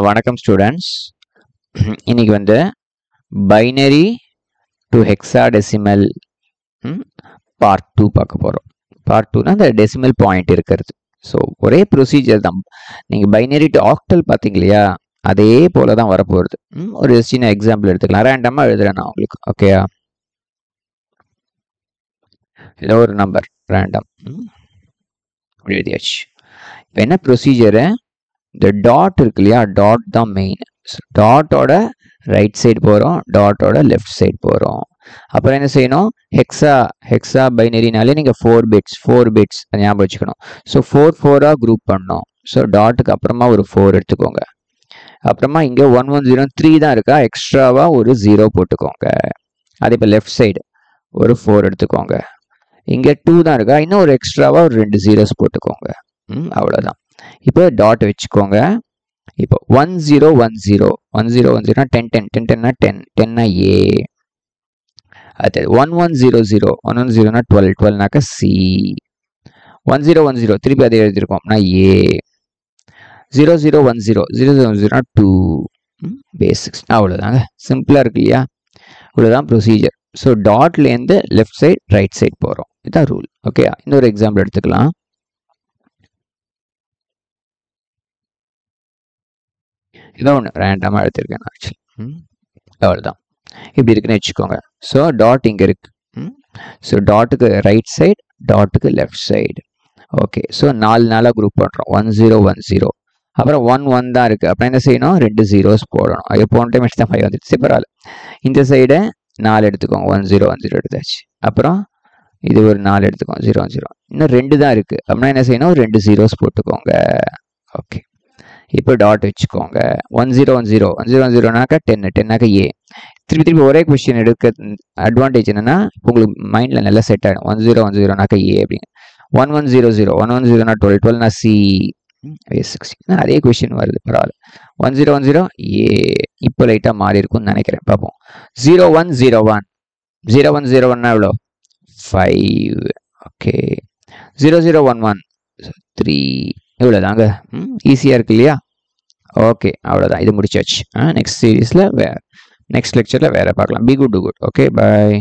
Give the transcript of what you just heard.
வணக்கம் ஸ்டூடெண்ட்ஸ். இன்னைக்கு வந்து பைனரி டு ஹெக்ஸாடெசிமல் பார்ட் 2 பார்க்க போகிறோம். பார்ட் 2னா அந்த டெசிமல் பாயிண்ட் இருக்கிறது. ஸோ ஒரே ப்ரொசீஜர் தான். நீங்கள் பைனரி டு ஆக்டல் பார்த்தீங்க இல்லையா, அதே போல தான் வரப்போகிறது. ஒரு சின்ன எக்ஸாம்பிள் எடுத்துக்கலாம். ரேண்டமாக எழுதுறேன் நான் உங்களுக்கு. ஓகேயா, ஏதோ ஒரு நம்பர் ரேண்டம் எழுதியாச்சு. இப்போ என்ன ப்ரொசீஜரு, இந்த டாட் இருக்கு இல்லையா, டாட் தான் மெயின். டாட்டோட ரைட் சைடு போகிறோம், டாட்டோட லெஃப்ட் சைடு போகிறோம். அப்புறம் என்ன செய்யணும், ஹெக்ஸா பைனரினாலே நீங்கள் 4 பிட்ஸ் ஞாபகம் வச்சுக்கணும். ஸோ 4 குரூப் பண்ணணும். ஸோ டாட்டுக்கு அப்புறமா ஒரு 4 எடுத்துக்கோங்க. அப்புறமா இங்கே 1103 தான் இருக்கா, எக்ஸ்ட்ராவாக ஒரு 0 போட்டுக்கோங்க. அதே இப்போ லெஃப்ட் சைடு ஒரு 4 எடுத்துக்கோங்க. இங்கே 2 தான் இருக்கா, இன்னும் ஒரு எக்ஸ்ட்ராவாக ஒரு 2 zeros போட்டுக்கோங்க. அவ்வளோதான். இப்போ டாட் வச்சுக்கோங்க. இப்போ 1010 1010னா 10 10 10னா ஏ. அது 1100 1100னா 12 12னாக்க சி. 1010 திருப்பி அதை எழுதிருக்கோம்னா ஏ. 0010 0010னா 2 பேசிக்ஸ். அவ்வளோதாங்க, சிம்பிளாக இருக்கு இல்லையா. இவ்வளோதான் ப்ரொசீஜர். ஸோ டாட்லேருந்து லெஃப்ட் சைட் ரைட் சைட் போகிறோம். இதுதான் ரூல். ஓகே, இன்னொரு எக்ஸாம்பிள் எடுத்துக்கலாம். ஏதோ ஒன்று ரேண்டமாக எடுத்திருக்கேன் ஆக்சுவலி. அவ்வளோதான், இப்படி இருக்குன்னு வச்சுக்கோங்க. ஸோ டாட் இங்கே இருக்கு. ஸோ டாட்டுக்கு ரைட் சைடு, டாட்டுக்கு left side. Okay, so 4 group பண்ணுறோம். 1010 அப்புறம் 11 தான் இருக்குது. அப்புறம் என்ன செய்யணும், 2 zeros போடணும். அது போன டைம் தான் 5 வந்துடுச்சு, பரவாயில்ல. இந்த சைடை 4 எடுத்துக்கோங்க. 1010 எடுத்தாச்சு. அப்புறம் இது ஒரு 4 எடுத்துக்கோங்க. 010 இன்னும் 2 தான் இருக்குது. அப்படின்னா என்ன செய்யணும், 2 zeros போட்டுக்கோங்க. ஓகே, இப்போ டாட் வச்சுக்கோங்க. 1010 1010னாக்கா 10 10னாக்கா ஏ. திருப்பி ஒரே கொஸ்டின் எடுக்க அட்வான்டேஜ் என்னன்னா, உங்களுக்கு மைண்டில் நல்லா செட் ஆகிடும். 1010னாக்கா ஏ அப்படின்னு. 1100 1100னா 12 12னா சி. அதே கொஸ்டின் வருது, பரவாயில்ல. 1010 ஏ. இப்போ லைட்டாக மாறி இருக்கும்னு நினைக்கிறேன், பார்ப்போம். 0101 0101னா எவ்வளோ, 5. ஓகே, 0011 3. இவ்வளோதாங்க. ஈஸியாக இருக்கு இல்லையா. ஓகே, அவ்வளோதான், இது முடிச்சாச்சு. நெக்ஸ்ட் சீரீஸில் நெக்ஸ்ட் லெக்சரில் வேறு பார்க்கலாம். Be good to good. Okay, bye.